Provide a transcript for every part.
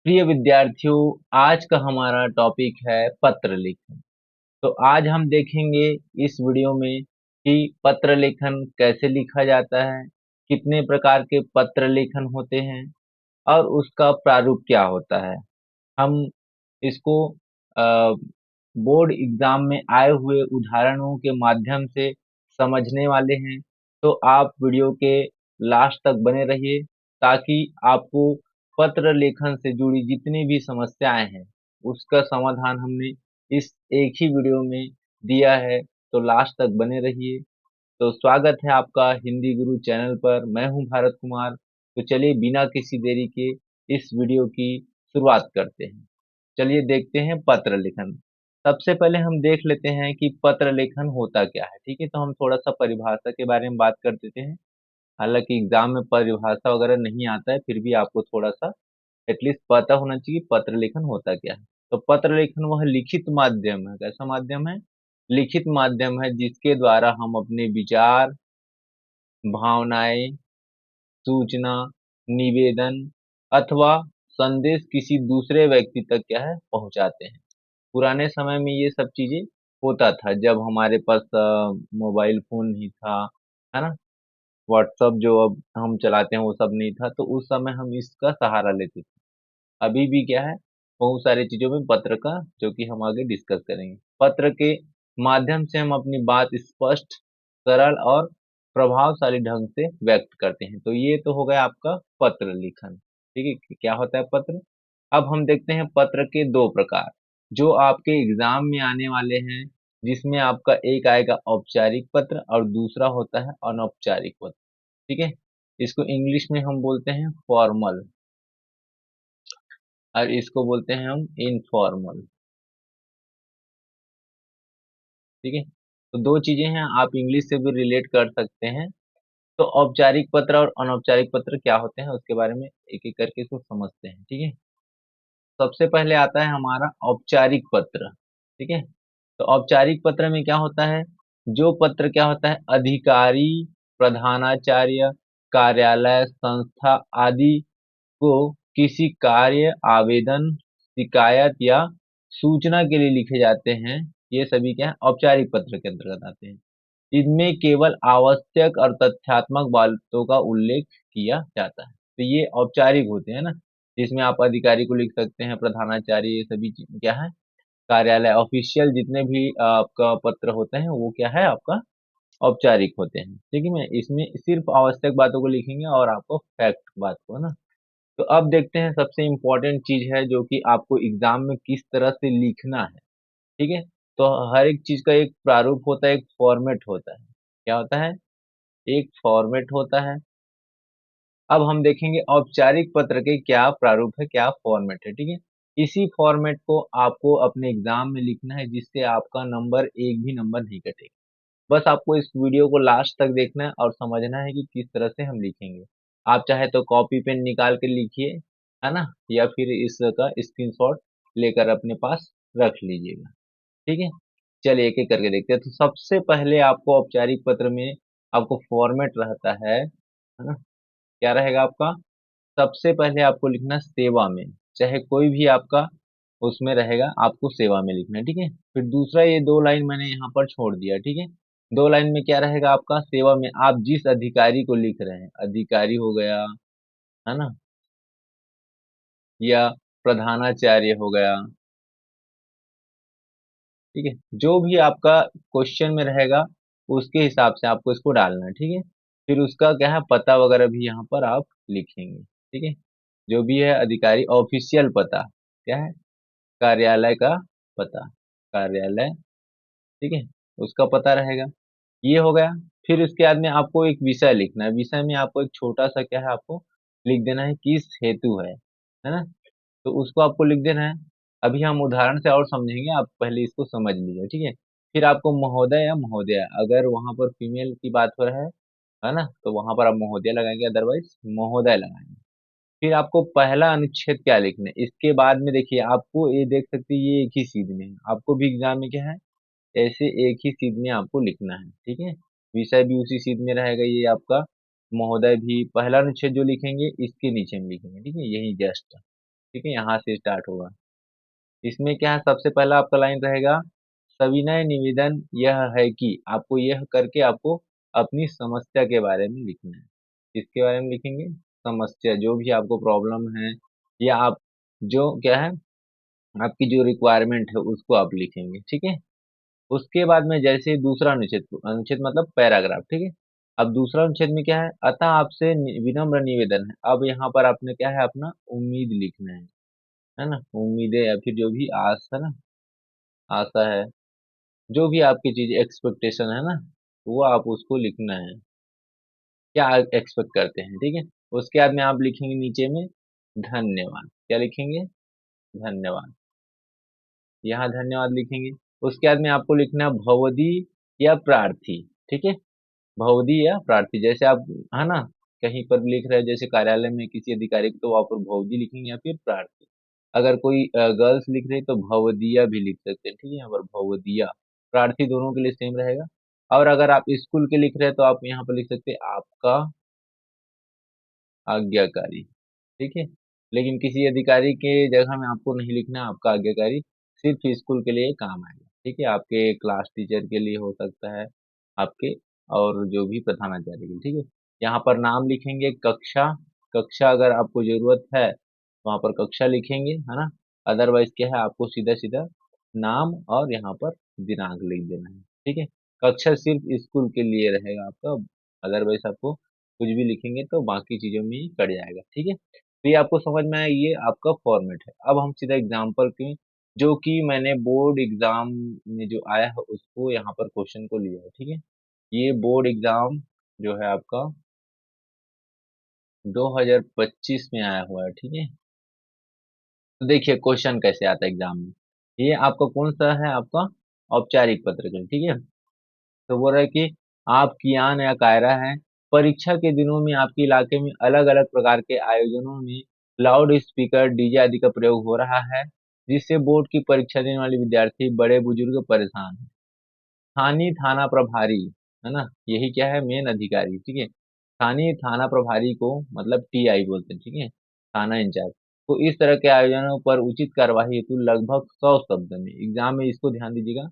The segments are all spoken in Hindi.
प्रिय विद्यार्थियों, आज का हमारा टॉपिक है पत्र लेखन। तो आज हम देखेंगे इस वीडियो में कि पत्र लेखन कैसे लिखा जाता है, कितने प्रकार के पत्र लेखन होते हैं और उसका प्रारूप क्या होता है। हम इसको बोर्ड एग्जाम में आए हुए उदाहरणों के माध्यम से समझने वाले हैं। तो आप वीडियो के लास्ट तक बने रहिए ताकि आपको पत्र लेखन से जुड़ी जितनी भी समस्याएं हैं उसका समाधान हमने इस एक ही वीडियो में दिया है। तो लास्ट तक बने रहिए। तो स्वागत है आपका हिंदी गुरु चैनल पर। मैं हूं भारत कुमार। तो चलिए बिना किसी देरी के इस वीडियो की शुरुआत करते हैं। चलिए देखते हैं पत्र लेखन। सबसे पहले हम देख लेते हैं कि पत्र लेखन होता क्या है। ठीक है, तो हम थोड़ा सा परिभाषा के बारे में बात कर देते हैं। हालांकि एग्जाम में परिभाषा वगैरह नहीं आता है, फिर भी आपको थोड़ा सा एटलीस्ट पता होना चाहिए कि पत्र लेखन होता क्या है। तो पत्र लेखन वह लिखित माध्यम है। कैसा माध्यम है? लिखित माध्यम है जिसके द्वारा हम अपने विचार, भावनाएं, सूचना, निवेदन अथवा संदेश किसी दूसरे व्यक्ति तक क्या है पहुंचाते हैं। पुराने समय में ये सब चीजें होता था जब हमारे पास मोबाइल फोन नहीं था, है ना। व्हाट्सअप जो अब हम चलाते हैं वो सब नहीं था, तो उस समय हम इसका सहारा लेते थे। अभी भी क्या है, बहुत सारी चीजों में पत्र का, जो कि हम आगे डिस्कस करेंगे। पत्र के माध्यम से हम अपनी बात स्पष्ट, सरल और प्रभावशाली ढंग से व्यक्त करते हैं। तो ये तो हो गया आपका पत्र लिखन। ठीक है कि क्या होता है पत्र। अब हम देखते हैं पत्र के दो प्रकार जो आपके एग्जाम में आने वाले हैं, जिसमें आपका एक आएगा औपचारिक पत्र और दूसरा होता है अनौपचारिक पत्र। ठीक है, इसको इंग्लिश में हम बोलते हैं फॉर्मल और इसको बोलते हैं हम इनफॉर्मल। ठीक है, तो दो चीजें हैं, आप इंग्लिश से भी रिलेट कर सकते हैं। तो औपचारिक पत्र और अनौपचारिक पत्र क्या होते हैं उसके बारे में एक एक करके इसको समझते हैं। ठीक है, सबसे पहले आता है हमारा औपचारिक पत्र। ठीक है, तो औपचारिक पत्र में क्या होता है, जो पत्र क्या होता है अधिकारी, प्रधानाचार्य, कार्यालय, संस्था आदि को किसी कार्य, आवेदन, शिकायत या सूचना के लिए लिखे जाते हैं, ये सभी क्या है औपचारिक पत्र के अंतर्गत आते हैं। इनमें केवल आवश्यक और तथ्यात्मक बातों का उल्लेख किया जाता है। तो ये औपचारिक होते हैं ना, जिसमें आप अधिकारी को लिख सकते हैं, प्रधानाचार्य, ये सभी क्या है कार्यालय, ऑफिशियल जितने भी आपका पत्र होते हैं वो क्या है आपका औपचारिक होते हैं। ठीक है, मैं इसमें सिर्फ आवश्यक बातों को लिखेंगे और आपको फैक्ट बात को, है ना। तो अब देखते हैं सबसे इम्पोर्टेंट चीज है जो कि आपको एग्जाम में किस तरह से लिखना है। ठीक है, तो हर एक चीज का एक प्रारूप होता है, एक फॉर्मेट होता है। क्या होता है? एक फॉर्मेट होता है। अब हम देखेंगे औपचारिक पत्र के क्या प्रारूप है, क्या फॉर्मेट है। ठीक है, इसी फॉर्मेट को आपको अपने एग्जाम में लिखना है जिससे आपका नंबर एक भी नंबर नहीं कटेगा। बस आपको इस वीडियो को लास्ट तक देखना है और समझना है कि किस तरह से हम लिखेंगे। आप चाहे तो कॉपी पेन निकाल के लिखिए, है ना, या फिर इसका स्क्रीनशॉट लेकर अपने पास रख लीजिएगा। ठीक है, चलिए एक एक करके देखते हैं। तो सबसे पहले आपको औपचारिक पत्र में आपको फॉर्मेट रहता है ना। क्या रहेगा आपका? सबसे पहले आपको लिखना सेवा में, चाहे कोई भी आपका उसमें रहेगा, आपको सेवा में लिखना है। ठीक है, फिर दूसरा ये दो लाइन मैंने यहाँ पर छोड़ दिया। ठीक है, दो लाइन में क्या रहेगा आपका सेवा में आप जिस अधिकारी को लिख रहे हैं, अधिकारी हो गया, है ना, या प्रधानाचार्य हो गया। ठीक है, जो भी आपका क्वेश्चन में रहेगा उसके हिसाब से आपको इसको डालना है। ठीक है, फिर उसका क्या है पता वगैरह भी यहाँ पर आप लिखेंगे। ठीक है, जो भी है अधिकारी ऑफिशियल पता क्या है, कार्यालय का पता, कार्यालय। ठीक है, उसका पता रहेगा। ये हो गया। फिर उसके बाद में आपको एक विषय लिखना है। विषय में आपको एक छोटा सा क्या है आपको लिख देना है किस हेतु है ना। तो उसको आपको लिख देना है। अभी हम उदाहरण से और समझेंगे, आप पहले इसको समझ लीजिए। ठीक है, फिर आपको महोदय या महोदया, अगर वहां पर फीमेल की बात हो रहा है ना, तो वहां पर आप महोदय लगाएंगे, अदरवाइज महोदय लगाएंगे। फिर आपको पहला अनुच्छेद क्या लिखना है, इसके बाद में देखिए आपको ये देख सकते हैं ये एक ही सीध में है, आपको भी एग्जाम में क्या है ऐसे एक ही सीध में आपको लिखना है। ठीक है, विषय भी उसी सीध में रहेगा, ये आपका महोदय भी पहला अनुच्छेद जो लिखेंगे इसके नीचे में लिखेंगे। ठीक है, यही जस्ट। ठीक है, यहाँ से स्टार्ट होगा। इसमें क्या है, सबसे पहला आपका लाइन रहेगा, सविनय निवेदन यह है कि, आपको यह करके आपको अपनी समस्या के बारे में लिखना है। किसके बारे में लिखेंगे? समस्या, जो भी आपको प्रॉब्लम है, या आप जो क्या है, आपकी जो रिक्वायरमेंट है उसको आप लिखेंगे। ठीक है, उसके बाद में जैसे दूसरा अनुच्छेद, अनुच्छेद मतलब पैराग्राफ, ठीक है। अब दूसरा अनुच्छेद में क्या है, अतः आपसे विनम्र निवेदन है। अब यहाँ पर आपने क्या है, अपना उम्मीद लिखना है ना, उम्मीदें या फिर जो भी आस है ना, आशा है, जो भी आपकी चीज एक्सपेक्टेशन है ना, वो आप उसको लिखना है, क्या एक्सपेक्ट करते हैं। ठीक है, उसके बाद में आप लिखेंगे नीचे में धन्यवाद। क्या लिखेंगे? धन्यवाद। यहाँ धन्यवाद लिखेंगे। उसके बाद में आपको लिखना है भवदी या प्रार्थी। ठीक है, भवदी या प्रार्थी, जैसे आप है ना कहीं पर लिख रहे हैं, जैसे कार्यालय में किसी अधिकारी को, तो वहां पर भवदी लिखेंगे या फिर प्रार्थी। अगर कोई गर्ल्स लिख रही है तो भवदिया भी लिख सकते हैं। ठीक है, यहाँ पर भवदिया, प्रार्थी दोनों के लिए सेम रहेगा। और अगर आप स्कूल के लिख रहे हैं तो आप यहाँ पर लिख सकते हैं आपका आज्ञाकारी। ठीक है, लेकिन किसी अधिकारी के जगह में आपको नहीं लिखना है आपका आज्ञाकारी, सिर्फ स्कूल के लिए काम आएगा। ठीक है, आपके क्लास टीचर के लिए हो सकता है, आपके और जो भी प्रधानाचार्य के लिए। ठीक है, यहाँ पर नाम लिखेंगे, कक्षा, कक्षा अगर आपको जरूरत है वहाँ पर कक्षा लिखेंगे, है ना। अदरवाइज क्या है, आपको सीधा सीधा नाम और यहाँ पर दिनांक लिख देना है। ठीक है, कक्षा सिर्फ स्कूल के लिए रहेगा आपका, अदरवाइज आपको कुछ भी लिखेंगे तो बाकी चीजों में ही कट जाएगा। ठीक है, तो ये आपको समझ में आया, ये आपका फॉर्मेट है। अब हम सीधा एग्जाम्पल के, जो कि मैंने बोर्ड एग्जाम में जो आया है उसको यहाँ पर क्वेश्चन को लिया है। ठीक है, ये बोर्ड एग्जाम जो है आपका 2025 में आया हुआ है। ठीक है, तो देखिए क्वेश्चन कैसे आता है एग्जाम में। ये आपका कौन सा है, आपका औपचारिक पत्रकार। ठीक है, तो बोल रहा है कि आप कियान या कायरा है, परीक्षा के दिनों में आपके इलाके में अलग अलग प्रकार के आयोजनों में लाउड स्पीकर डीजे आदि का प्रयोग हो रहा है, जिससे बोर्ड की परीक्षा देने वाले विद्यार्थी बड़े बुजुर्ग परेशान हैं। स्थानीय थाना प्रभारी, है ना, यही क्या है, मेन अधिकारी। ठीक है, स्थानीय थाना प्रभारी को मतलब टीआई बोलते हैं। ठीक है, थाना इंचार्ज को इस तरह के आयोजनों पर उचित कार्यवाही हेतु लगभग 100 शब्द में, एग्जाम में इसको ध्यान दीजिएगा,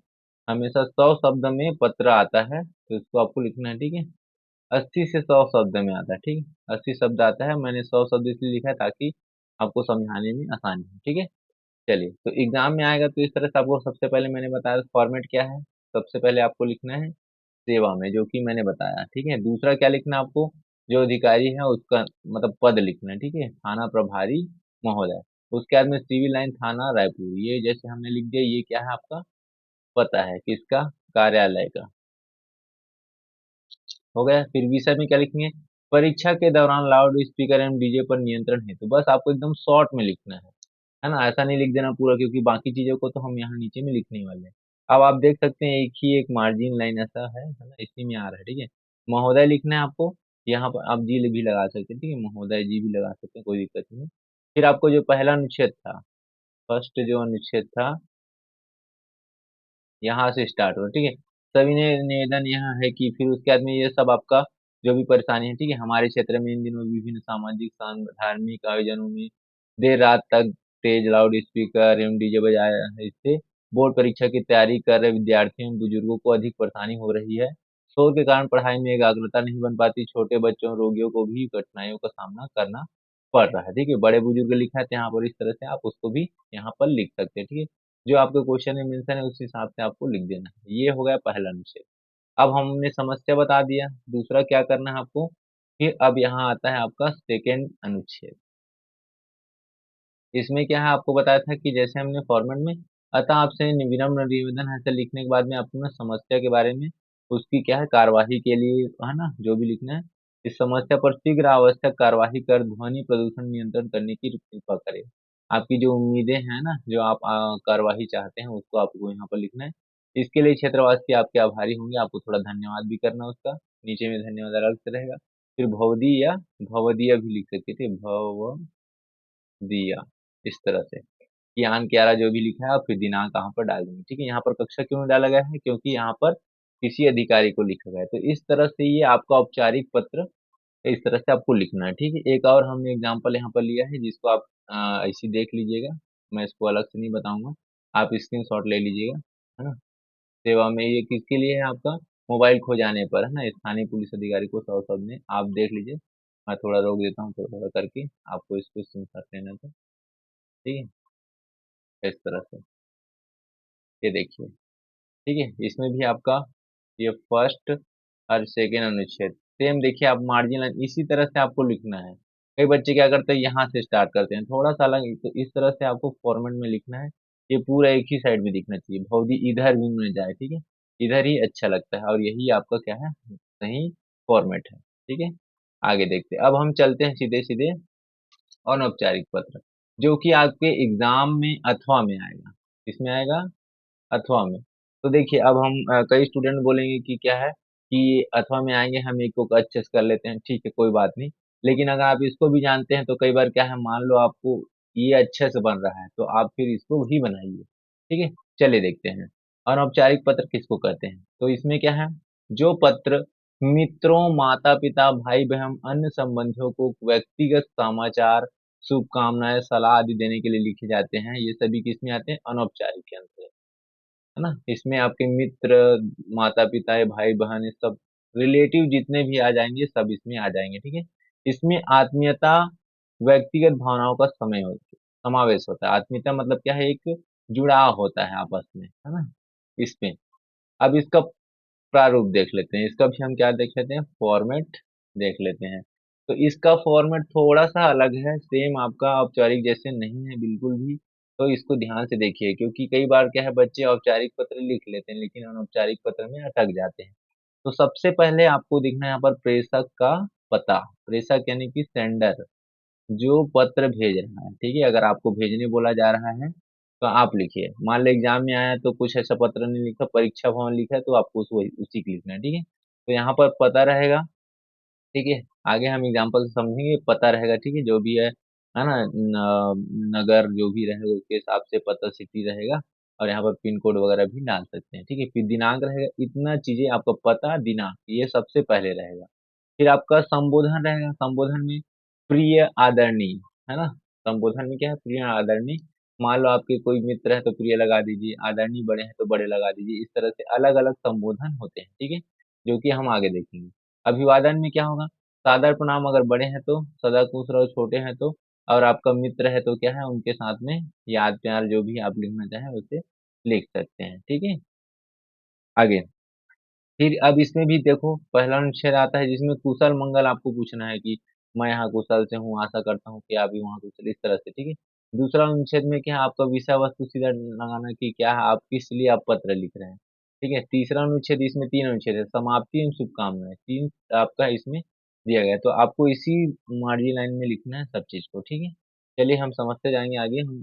हमेशा 100 शब्द में पत्र आता है, तो इसको आपको लिखना है। ठीक है, 80 से 100 शब्द में आता है। ठीक है, 80 शब्द आता है, मैंने 100 शब्द इसलिए लिखा है ताकि आपको समझाने में आसानी हो। ठीक है, चलिए, तो एग्जाम में आएगा तो इस तरह से आपको, सबसे पहले मैंने बताया फॉर्मेट क्या है, सबसे पहले आपको लिखना है सेवा में, जो कि मैंने बताया। ठीक है, दूसरा क्या लिखना है आपको, जो अधिकारी है उसका मतलब पद लिखना है। ठीक है, थाना प्रभारी महोदय। उसके बाद में सिविल लाइन थाना रायपुर, ये जैसे हमने लिख दिया, ये क्या है आपका पता है, किसका, कार्यालय का। हो गया, फिर विषय में क्या लिखेंगे, परीक्षा के दौरान लाउड स्पीकर एवं डीजे पर नियंत्रण है। तो बस आपको एकदम शॉर्ट में लिखना है ना, ऐसा नहीं लिख देना पूरा, क्योंकि बाकी चीजों को तो हम यहाँ नीचे में लिखने वाले हैं। अब आप देख सकते हैं एक ही एक मार्जिन लाइन ऐसा है ना, इसी में आ रहा है। ठीक है, महोदय लिखना है आपको, यहाँ पर आप जी भी लगा सकते हैं। ठीक है, महोदय जी भी लगा सकते हैं, कोई दिक्कत नहीं। फिर आपको जो पहला अनुच्छेद था, फर्स्ट जो अनुच्छेद था, यहाँ से स्टार्ट हो। ठीक है, सभी ने निवेदन यहाँ है कि, फिर उसके बाद में ये सब आपका जो भी परेशानी है। ठीक है, हमारे क्षेत्र में इन दिनों विभिन्न सामाजिक धार्मिक आयोजनों में देर रात तक तेज लाउड स्पीकर एवं डीजे बजाया है, इससे बोर्ड परीक्षा की तैयारी कर रहे विद्यार्थियों एवं बुजुर्गों को अधिक परेशानी हो रही है। शोर के कारण पढ़ाई में एकाग्रता नहीं बन पाती, छोटे बच्चों रोगियों को भी कठिनाइयों का सामना करना पड़ रहा है। ठीक है, बड़े बुजुर्ग लिखा है तो यहाँ पर इस तरह से आप उसको भी यहाँ पर लिख सकते हैं। ठीक है, जो आपके क्वेश्चन में मेंशन है उस हिसाब से आपको लिख देना है। ये हो गया पहला अनुच्छेद। अब हमने समस्या बता दिया, दूसरा क्या करना है आपको, फिर अब यहाँ आता है आपका सेकेंड अनुच्छेद। इसमें क्या है, आपको बताया था कि जैसे हमने फॉर्मेट में, अतः आपसे विनम्र निवेदन है, ऐसे लिखने के बाद में आपको ना समस्या के बारे में, उसकी क्या है कार्यवाही के लिए, है ना, जो भी लिखना है, इस समस्या पर शीघ्र आवश्यक कार्यवाही कर ध्वनि प्रदूषण नियंत्रण करने की कृपा करें। आपकी जो उम्मीदें हैं ना, जो आप कार्यवाही चाहते हैं, उसको आपको यहाँ पर लिखना है। इसके लिए क्षेत्रवासी आपके आभारी होंगे, आपको थोड़ा धन्यवाद भी करना उसका, नीचे में धन्यवाद अलग से रहेगा। फिर भवदी या भवदिया भी लिख सकते थे, भव दिया, इस तरह से ज्ञान क्यारा जो भी लिखा है, और फिर दिनांक कहाँ पर डाल देंगे। ठीक है, यहाँ पर कक्षा क्यों डाला गया है, क्योंकि यहाँ पर किसी अधिकारी को लिखा गया है। तो इस तरह से ये आपका औपचारिक पत्र इस तरह से आपको लिखना है। ठीक है, एक और हमने एग्जाम्पल यहाँ पर लिया है, जिसको आप ऐसी देख लीजिएगा, मैं इसको अलग से नहीं बताऊंगा, आप स्क्रीनशॉट ले लीजिएगा, है ना। सेवा में ये किसके लिए है आपका, मोबाइल खो जाने पर, है ना, स्थानीय पुलिस अधिकारी को 100 शब्द में आप देख लीजिए। मैं थोड़ा रोक देता हूँ थोड़ा थोड़ा करके, आपको इसको स्क्रीनशॉट लेना था, ठीक है, इस तरह से ये देखिए, ठीक है। इसमें भी आपका ये फर्स्ट और सेकेंड अनुच्छेद सेम, देखिए आप मार्जिन लाइन इसी तरह से आपको लिखना है। कई बच्चे क्या करते हैं, यहाँ से स्टार्ट करते हैं थोड़ा सा अलग, तो इस तरह से आपको फॉर्मेट में लिखना है। ये पूरा एक ही साइड में दिखना चाहिए, भौदी इधर भी न जाए, ठीक है, इधर ही अच्छा लगता है, और यही आपका क्या है, सही फॉर्मेट है, ठीक है। आगे देखते हैं, अब हम चलते हैं सीधे सीधे अनौपचारिक पत्र, जो कि आपके एग्जाम में अथवा में आएगा, किसमें आएगा, अथवा में। तो देखिए अब हम कई स्टूडेंट बोलेंगे कि क्या है कि अथवा में आएंगे, हम एक को अच्छे से कर लेते हैं, ठीक है, कोई बात नहीं। लेकिन अगर आप इसको भी जानते हैं तो कई बार क्या है, मान लो आपको ये अच्छे से बन रहा है तो आप फिर इसको ही बनाइए, ठीक है। चलिए देखते हैं अनौपचारिक पत्र किसको कहते हैं। तो इसमें क्या है, जो पत्र मित्रों, माता पिता, भाई बहन, अन्य संबंधियों को व्यक्तिगत समाचार, शुभकामनाएं, सलाह आदि देने के लिए लिखे जाते हैं, ये सभी किसमें आते हैं, अनौपचारिक के अंतर्गत, है ना। इसमें आपके मित्र, माता पिता, भाई बहन, ये सब रिलेटिव जितने भी आ जाएंगे सब इसमें आ जाएंगे, ठीक है। इसमें आत्मीयता, व्यक्तिगत भावनाओं का समावेश होता है। आत्मीयता मतलब क्या है, एक जुड़ाव होता है आपस में, है ना, इसमें। अब इसका प्रारूप देख लेते हैं, इसका भी हम क्या देख लेते हैं, फॉर्मेट देख लेते हैं। तो इसका फॉर्मेट थोड़ा सा अलग है, सेम आपका औपचारिक जैसे नहीं है बिल्कुल भी। तो इसको ध्यान से देखिए, क्योंकि कई बार क्या है, बच्चे औपचारिक पत्र लिख लेते हैं लेकिन अनौपचारिक पत्र में अटक जाते हैं। तो सबसे पहले आपको देखना है यहाँ पर प्रेषक का पता, प्रेषक यानी कि सेंडर, जो पत्र भेज रहा है, ठीक है। अगर आपको भेजने बोला जा रहा है तो आप लिखिए, मान लो एग्जाम में आया तो कुछ ऐसा पत्र नहीं लिखा, परीक्षा भवन लिखा है, तो आपको उसी को लिखना है, ठीक है। तो यहाँ पर पता रहेगा, ठीक है। आगे हम एग्जाम्पल से समझेंगे, पता रहेगा, ठीक है, जो भी है ना, नगर जो भी रहेगा उसके हिसाब से पता सिटी रहेगा, और यहाँ पर पिन कोड वगैरह भी डाल सकते हैं, ठीक है। फिर दिनांक रहेगा, इतना चीजें आपका पता, दिनांक, ये सबसे पहले रहेगा। फिर आपका संबोधन रहेगा, संबोधन में प्रिय, आदरणीय, है ना। संबोधन में क्या है, प्रिय, आदरणीय। मान लो आपके कोई मित्र है तो प्रिय लगा दीजिए, आदरणीय बड़े हैं तो बड़े लगा दीजिए, इस तरह से अलग अलग संबोधन होते हैं, ठीक है, जो कि हम आगे देखेंगे। अभिवादन में क्या होगा, सादर प्रणाम, अगर बड़े हैं तो सदा खुश रहो, छोटे हैं तो, और आपका मित्र है तो क्या है, उनके साथ में याद प्यार जो भी आप लिखना चाहें उसे लिख सकते हैं, ठीक है। आगे फिर अब इसमें भी देखो, पहला अनुच्छेद आता है जिसमें कुशल मंगल आपको पूछना है कि मैं यहाँ कुशल से हूँ, आशा करता हूँ कि आप भी वहाँ कुशल, इस तरह से, ठीक है। दूसरा अनुच्छेद में क्या है, आपका विषय वस्तु सीधा लगाना कि क्या है, आप किस लिए आप पत्र लिख रहे हैं, ठीक है। तीसरा अनुच्छेद, इसमें तीन अनुच्छेद है, समाप्ति एवं शुभकामनाएं, तीन आपका इसमें दिया गया है, तो आपको इसी मार्जिन लाइन में लिखना है सब चीज को, ठीक है। चलिए हम समझते जाएंगे आगे, हम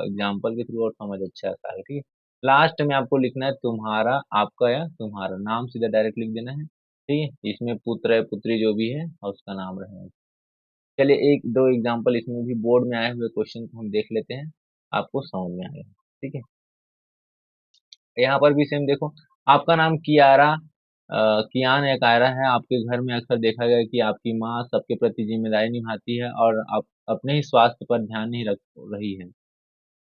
एग्जाम्पल के थ्रू और समझ अच्छा आता है, ठीक है। लास्ट में आपको लिखना है तुम्हारा, आपका या तुम्हारा नाम सीधा डायरेक्ट लिख देना है, ठीक है। इसमें पुत्र है, पुत्री जो भी है, और उसका नाम रहेगा। चलिए एक दो एग्जांपल इसमें भी बोर्ड में आए हुए क्वेश्चन को हम देख लेते हैं, आपको समझ में आएगा, ठीक है। यहाँ पर भी सेम देखो, आपका नाम कियारा, कियान या कायरा है, आपके घर में अक्सर देखा गया है कि आपकी माँ सबके प्रति जिम्मेदारी निभाती है और आप अपने ही स्वास्थ्य पर ध्यान नहीं रख रही है।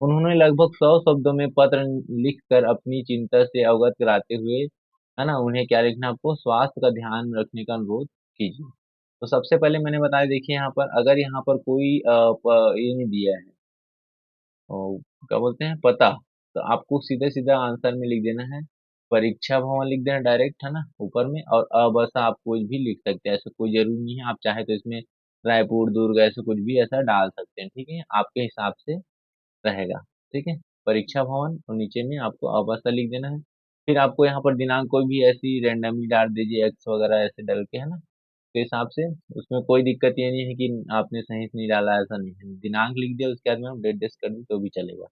उन्होंने लगभग 100 शब्दों में पत्र लिखकर अपनी चिंता से अवगत कराते हुए, है ना, उन्हें क्या लिखना, आपको स्वास्थ्य का ध्यान रखने का अनुरोध कीजिए। तो सबसे पहले मैंने बताया, देखिए यहाँ पर अगर यहाँ पर कोई ये नहीं दिया है, क्या बोलते हैं, पता, तो आपको सीधे सीधा आंसर में लिख देना है परीक्षा भवन, लिख देना डायरेक्ट, है ना, ऊपर में, और बसा आप कुछ भी लिख सकते हैं, ऐसा कोई जरूरी नहीं है, आप चाहे तो इसमें रायपुर, दुर्ग, ऐसे कुछ भी ऐसा डाल सकते हैं, ठीक है, आपके हिसाब से रहेगा, ठीक है। परीक्षा भवन, और नीचे में आपको अवस्था लिख देना है। फिर आपको यहाँ पर दिनांक कोई भी ऐसी रैंडमली डाल दीजिए, एक्स वगैरह ऐसे डाल के, है ना, के हिसाब से। उसमें कोई दिक्कत ये नहीं है कि आपने सही से नहीं डाला, ऐसा नहीं है, दिनांक लिख दिया, उसके बाद में हम डेट डेट कर दें तो भी चलेगा,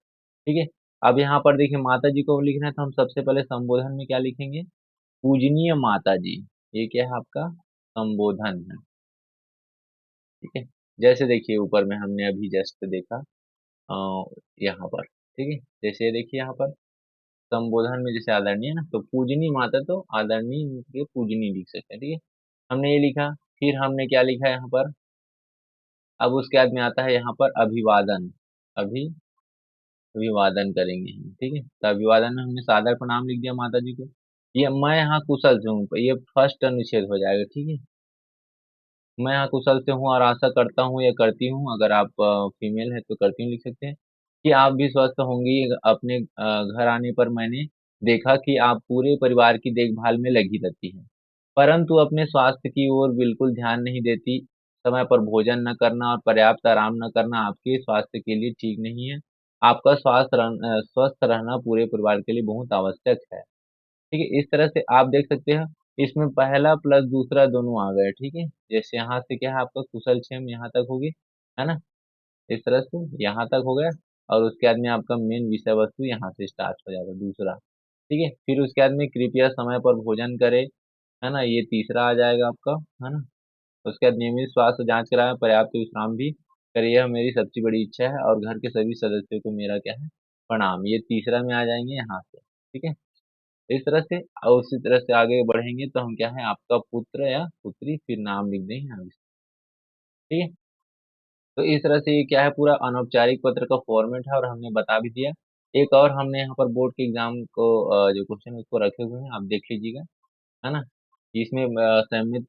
ठीक है। अब यहाँ पर देखिए माता जी को लिखना है, तो हम सबसे पहले संबोधन में क्या लिखेंगे, पूजनीय माता जी, ये क्या है आपका संबोधन है, ठीक है। जैसे देखिए ऊपर में हमने अभी जस्ट देखा, यहाँ पर, ठीक है, जैसे ये देखिए यहाँ पर संबोधन में जैसे आदरणीय ना, तो पूजनीय माता, तो आदरणीय के पूजनीय लिख सकते हैं, ठीक है। हमने ये लिखा, फिर हमने क्या लिखा है यहाँ पर, अब उसके बाद में आता है यहाँ पर अभिवादन, अभी अभिवादन करेंगे हम, ठीक है। तो अभिवादन में हमने सादर प्रणाम लिख दिया माता जी को। ये मैं यहाँ कुशल से हूँ, ये फर्स्ट अनुच्छेद हो जाएगा, ठीक है। मैं यहाँ कुशल से हूँ और आशा करता हूँ या करती हूँ, अगर आप फीमेल है तो करती हूँ लिख सकते हैं, कि आप भी स्वस्थ होंगी। अपने घर आने पर मैंने देखा कि आप पूरे परिवार की देखभाल में लगी रहती हैं, परंतु अपने स्वास्थ्य की ओर बिल्कुल ध्यान नहीं देती। समय पर भोजन न करना और पर्याप्त आराम न करना आपके स्वास्थ्य के लिए ठीक नहीं है। आपका स्वस्थ रहना पूरे परिवार के लिए बहुत आवश्यक है। ठीक है, इस तरह से आप देख सकते हैं, इसमें पहला प्लस दूसरा दोनों आ गए, ठीक है। जैसे यहाँ से क्या है आपका कुशल क्षेम यहाँ तक होगी, है ना। इस तरह से यहाँ तक हो गया, और उसके बाद में आपका मेन विषय वस्तु यहाँ से स्टार्ट हो जाएगा दूसरा, ठीक है। फिर उसके बाद में कृपया समय पर भोजन करें, है ना, ये तीसरा आ जाएगा आपका, है ना। उसके बाद नियमित स्वास्थ्य जांच कराएं, पर्याप्त विश्राम भी करिए, यह मेरी सबसे बड़ी इच्छा है, और घर के सभी सदस्यों को मेरा क्या है, प्रणाम। ये तीसरा में आ जाएंगे यहाँ से, ठीक है। इस तरह से और उसी तरह से आगे बढ़ेंगे तो हम क्या है, आपका पुत्र या पुत्री, फिर नाम लिख देंगे यहाँ, ठीक है। तो इस तरह से ये क्या है, पूरा अनौपचारिक पत्र का फॉर्मेट है, और हमने बता भी दिया। एक और हमने यहाँ पर बोर्ड के एग्जाम को जो क्वेश्चन उसको रखे हुए हैं, आप देख लीजिएगा, है ना। इसमें संमित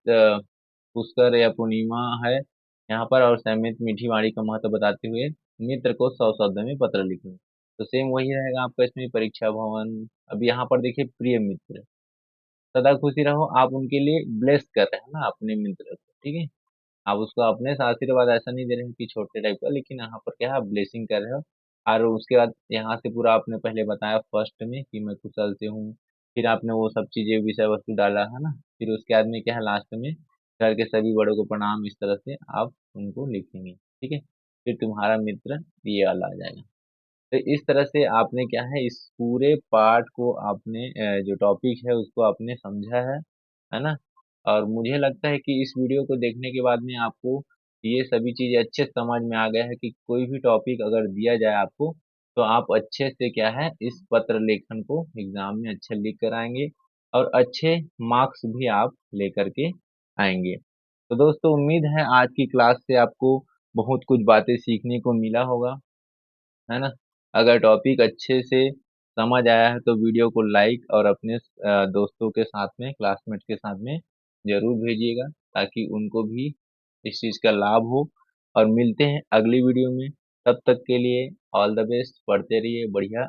पुष्कर या पूर्णिमा है यहाँ पर, और संमित मीठी वाणी का महत्व बताते हुए मित्र को 100 शब्द में पत्र लिखें। तो सेम वही रहेगा आपका इसमें, परीक्षा भवन। अब यहाँ पर देखिए, प्रिय मित्र, सदा खुशी रहो, आप उनके लिए ब्लेस कर रहे हैं ना अपने मित्र को, ठीक है। आप उसको अपने से आशीर्वाद ऐसा नहीं दे रहे हैं कि छोटे टाइप का, लेकिन यहाँ पर क्या है, आप ब्लेसिंग कर रहे हो। और उसके बाद यहाँ से पूरा आपने पहले बताया फर्स्ट में कि मैं कुशल से हूँ, फिर आपने वो सब चीजें विषय वस्तु डाला, है ना। फिर उसके बाद में क्या है, लास्ट में घर के सभी बड़ों को प्रणाम, इस तरह से आप उनको लिखेंगे, ठीक है। फिर तुम्हारा मित्र ये वाला आ जाएगा। तो इस तरह से आपने क्या है, इस पूरे पार्ट को आपने जो टॉपिक है उसको आपने समझा है ना। और मुझे लगता है कि इस वीडियो को देखने के बाद में आपको ये सभी चीज़ें अच्छे से समझ में आ गया है, कि कोई भी टॉपिक अगर दिया जाए आपको, तो आप अच्छे से क्या है, इस पत्र लेखन को एग्जाम में अच्छे लिख कर आएंगे, और अच्छे मार्क्स भी आप लेकर के आएंगे। तो दोस्तों, उम्मीद है आज की क्लास से आपको बहुत कुछ बातें सीखने को मिला होगा, है ना। अगर टॉपिक अच्छे से समझ आया है तो वीडियो को लाइक और अपने दोस्तों के साथ में, क्लासमेट के साथ में जरूर भेजिएगा, ताकि उनको भी इस चीज़ का लाभ हो। और मिलते हैं अगली वीडियो में, तब तक के लिए ऑल द बेस्ट, पढ़ते रहिए बढ़िया।